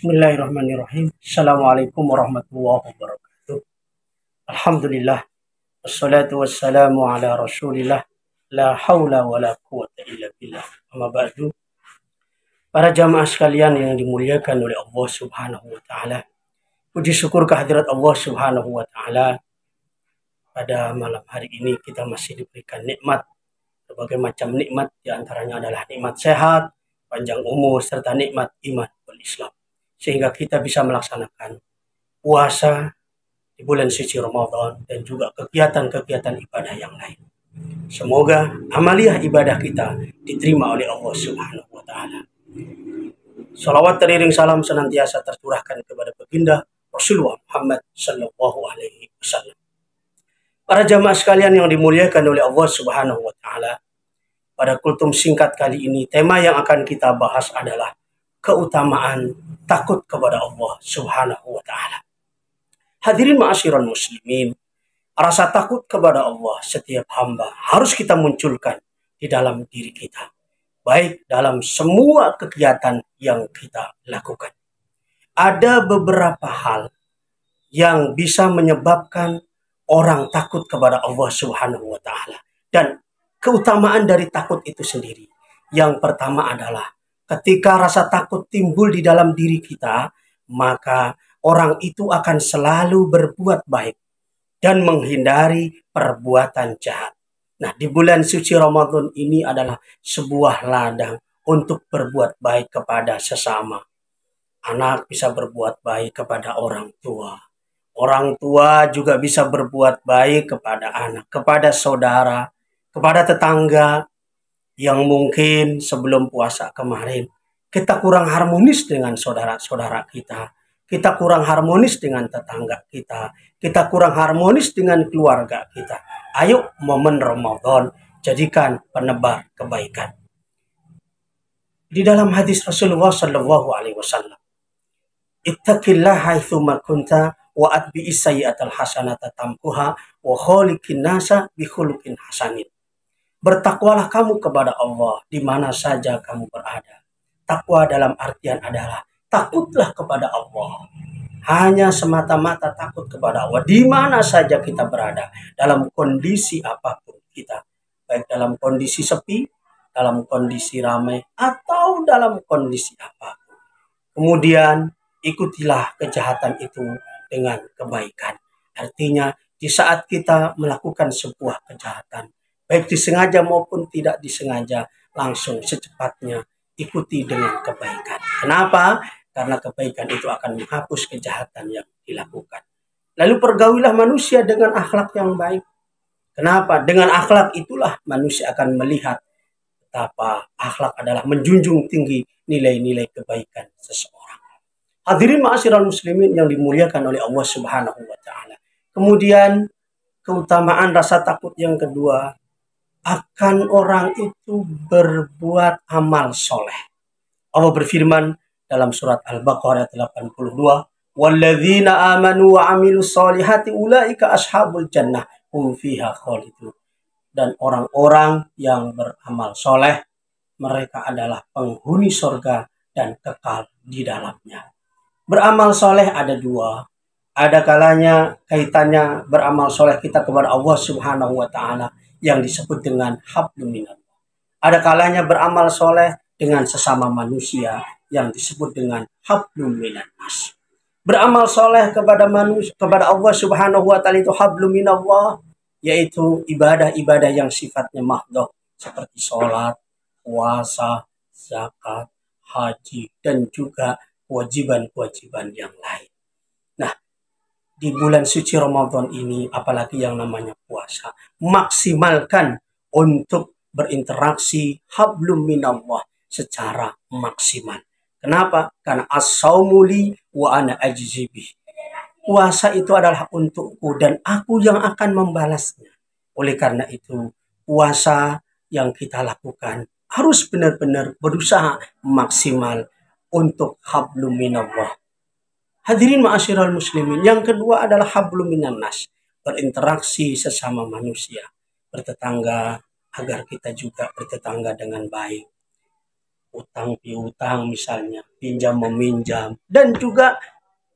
Bismillahirrahmanirrahim. Assalamualaikum warahmatullahi wabarakatuh. Alhamdulillah. Wassalatu wassalamu ala rasulillah. La hawla wa la quwata illa billah. Amma ba'du. Para jamaah sekalian yang dimuliakan oleh Allah subhanahu wa ta'ala. Puji syukur kehadirat Allah subhanahu wa ta'ala. Pada malam hari ini kita masih diberikan nikmat. Berbagai macam nikmat. Di antaranya adalah nikmat sehat, panjang umur, serta nikmat iman wal Islam. Sehingga kita bisa melaksanakan puasa di bulan suci Ramadan dan juga kegiatan-kegiatan ibadah yang lain. Semoga amaliyah ibadah kita diterima oleh Allah Subhanahu wa taala. Salawat teriring salam senantiasa tercurahkan kepada baginda Rasulullah Muhammad sallallahu alaihi wasallam. Para jamaah sekalian yang dimuliakan oleh Allah Subhanahu wa taala, pada kultum singkat kali ini tema yang akan kita bahas adalah keutamaan takut kepada Allah Subhanahu wa ta'ala. Hadirin ma'asyiral muslimin, rasa takut kepada Allah setiap hamba harus kita munculkan di dalam diri kita, baik dalam semua kegiatan yang kita lakukan. Ada beberapa hal yang bisa menyebabkan orang takut kepada Allah Subhanahu wa ta'ala, dan keutamaan dari takut itu sendiri. Yang pertama adalah ketika rasa takut timbul di dalam diri kita, maka orang itu akan selalu berbuat baik dan menghindari perbuatan jahat. Nah, di bulan suci Ramadan ini adalah sebuah ladang untuk berbuat baik kepada sesama. Anak bisa berbuat baik kepada orang tua. Orang tua juga bisa berbuat baik kepada anak, kepada saudara, kepada tetangga, yang mungkin sebelum puasa kemarin kita kurang harmonis dengan saudara-saudara kita, kita kurang harmonis dengan tetangga kita kurang harmonis dengan keluarga kita. Ayo momen Ramadan jadikan penebar kebaikan. Di dalam hadis Rasulullah Shallallahu Alaihi Wasallam, ittaqillaha haitsuma kunta wa atbi'is sayyi'atal hasanata tamkuha wa khaliqin nasa bi khuluqin hasanin. Bertakwalah kamu kepada Allah di mana saja kamu berada. Takwa dalam artian adalah takutlah kepada Allah. Hanya semata-mata takut kepada Allah di mana saja kita berada, dalam kondisi apapun kita. Baik dalam kondisi sepi, dalam kondisi ramai, atau dalam kondisi apapun. Kemudian ikutilah kejahatan itu dengan kebaikan. Artinya di saat kita melakukan sebuah kejahatan, baik disengaja maupun tidak disengaja, langsung secepatnya ikuti dengan kebaikan. Kenapa? Karena kebaikan itu akan menghapus kejahatan yang dilakukan. Lalu pergaulilah manusia dengan akhlak yang baik. Kenapa? Dengan akhlak itulah manusia akan melihat betapa akhlak adalah menjunjung tinggi nilai-nilai kebaikan seseorang. Hadirin ma'asyiral muslimin yang dimuliakan oleh Allah Subhanahu wa taala. Kemudian keutamaan rasa takut yang kedua, akan orang itu berbuat amal soleh. Allah berfirman dalam surat Al-Baqarah 82, "Walladzina amanu wa amilus solihati ulaika ashabul jannah hum fiha khalidun." Dan orang-orang yang beramal soleh, mereka adalah penghuni surga dan kekal di dalamnya. Beramal soleh ada dua. Ada kalanya kaitannya beramal soleh kita kepada Allah Subhanahu wa ta'ala yang disebut dengan hablum minallah. Ada kalanya beramal soleh dengan sesama manusia yang disebut dengan hablum minannas. Beramal soleh kepada manusia, kepada Allah Subhanahu wa ta'ala itu hablum minallah, yaitu ibadah-ibadah yang sifatnya mahdhah seperti sholat, puasa, zakat, haji, dan juga kewajiban-kewajiban yang lain. Nah, di bulan suci Ramadan ini, apalagi yang namanya puasa, maksimalkan untuk berinteraksi hablum minallah secara maksimal. Kenapa? Karena as-saumu li wa ana ajzi bih. Puasa itu adalah untukku dan aku yang akan membalasnya. Oleh karena itu, puasa yang kita lakukan harus benar-benar berusaha maksimal untuk hablum minallah. Hadirin ma'asyiral muslimin, yang kedua adalah hablum minannas, berinteraksi sesama manusia, bertetangga, agar kita juga bertetangga dengan baik. utang piutang misalnya, pinjam meminjam, dan juga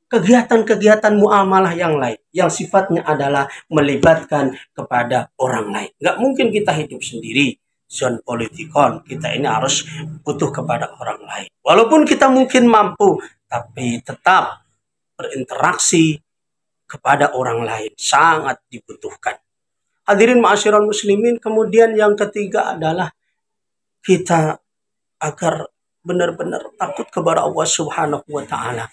kegiatan-kegiatan muamalah yang lain yang sifatnya adalah melibatkan kepada orang lain. Nggak mungkin kita hidup sendiri. Zon politikon, kita ini harus butuh kepada orang lain. Walaupun kita mungkin mampu, tapi tetap berinteraksi kepada orang lain sangat dibutuhkan. Hadirin ma'asyiral muslimin, kemudian yang ketiga adalah kita agar benar-benar takut kepada Allah Subhanahu wa taala.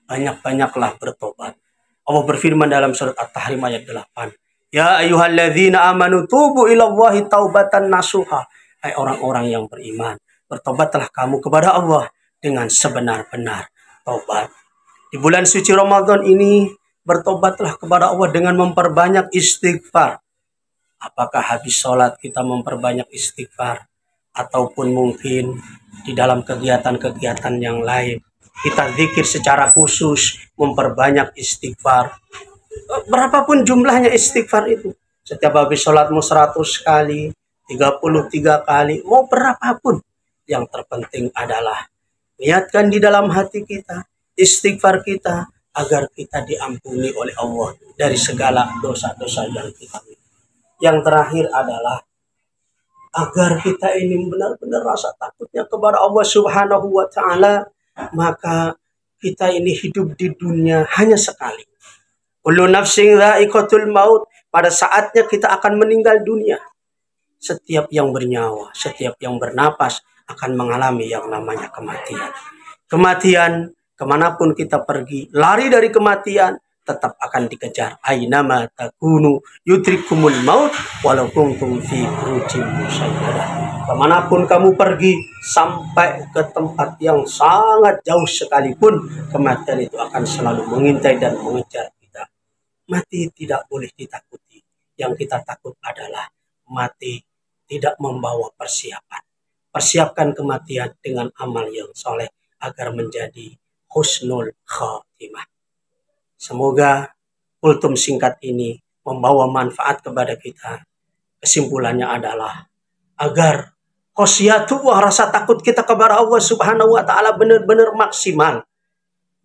Banyak-banyaklah bertobat. Allah berfirman dalam surat At-Tahrim ayat 8. Ya ayyuhalladzina amanu tubu ilallahi taubatan nasuha. Hai orang-orang yang beriman, bertobatlah kamu kepada Allah dengan sebenar-benar taubat. Di bulan suci Ramadan ini, bertobatlah kepada Allah dengan memperbanyak istighfar. Apakah habis sholat kita memperbanyak istighfar? Ataupun mungkin di dalam kegiatan-kegiatan yang lain, kita zikir secara khusus, memperbanyak istighfar. Berapapun jumlahnya istighfar itu. Setiap habis sholatmu 100 kali, 33 kali, mau berapapun. Yang terpenting adalah niatkan di dalam hati kita, istighfar kita, agar kita diampuni oleh Allah dari segala dosa-dosa yang kita miliki. Yang terakhir adalah agar kita ini benar-benar rasa takutnya kepada Allah Subhanahu wa taala, maka kita ini hidup di dunia hanya sekali. Kullu nafsin dha'iqatul maut, pada saatnya kita akan meninggal dunia. Setiap yang bernyawa, setiap yang bernapas akan mengalami yang namanya kematian. Kematian, kemanapun kita pergi, lari dari kematian, tetap akan dikejar. Ainama takunu yudrikumul maut walau kuntum fi burujin musyayyadah. Kemanapun kamu pergi, sampai ke tempat yang sangat jauh sekalipun, kematian itu akan selalu mengintai dan mengejar kita. Mati tidak boleh ditakuti. Yang kita takut adalah mati tidak membawa persiapan. Persiapkan kematian dengan amal yang soleh agar menjadi husnul khatimah. Semoga kultum singkat ini membawa manfaat kepada kita. Kesimpulannya adalah agar khosyatullah, rasa takut kita kepada Allah Subhanahu wa taala benar-benar maksimal.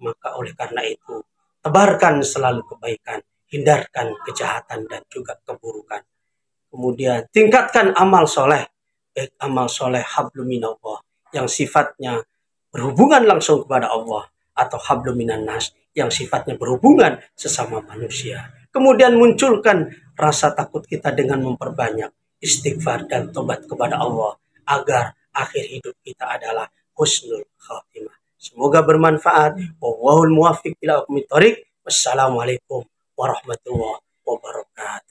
Maka oleh karena itu, tebarkan selalu kebaikan, hindarkan kejahatan dan juga keburukan. Kemudian tingkatkan amal soleh, baik amal soleh hablum minallah yang sifatnya berhubungan langsung kepada Allah, atau hablum minan nas yang sifatnya berhubungan sesama manusia. Kemudian munculkan rasa takut kita dengan memperbanyak istighfar dan tobat kepada Allah agar akhir hidup kita adalah husnul khatimah. Semoga bermanfaat. Wallahul muwaffiq ila aqwamit thoriq. Wassalamualaikum warahmatullahi wabarakatuh.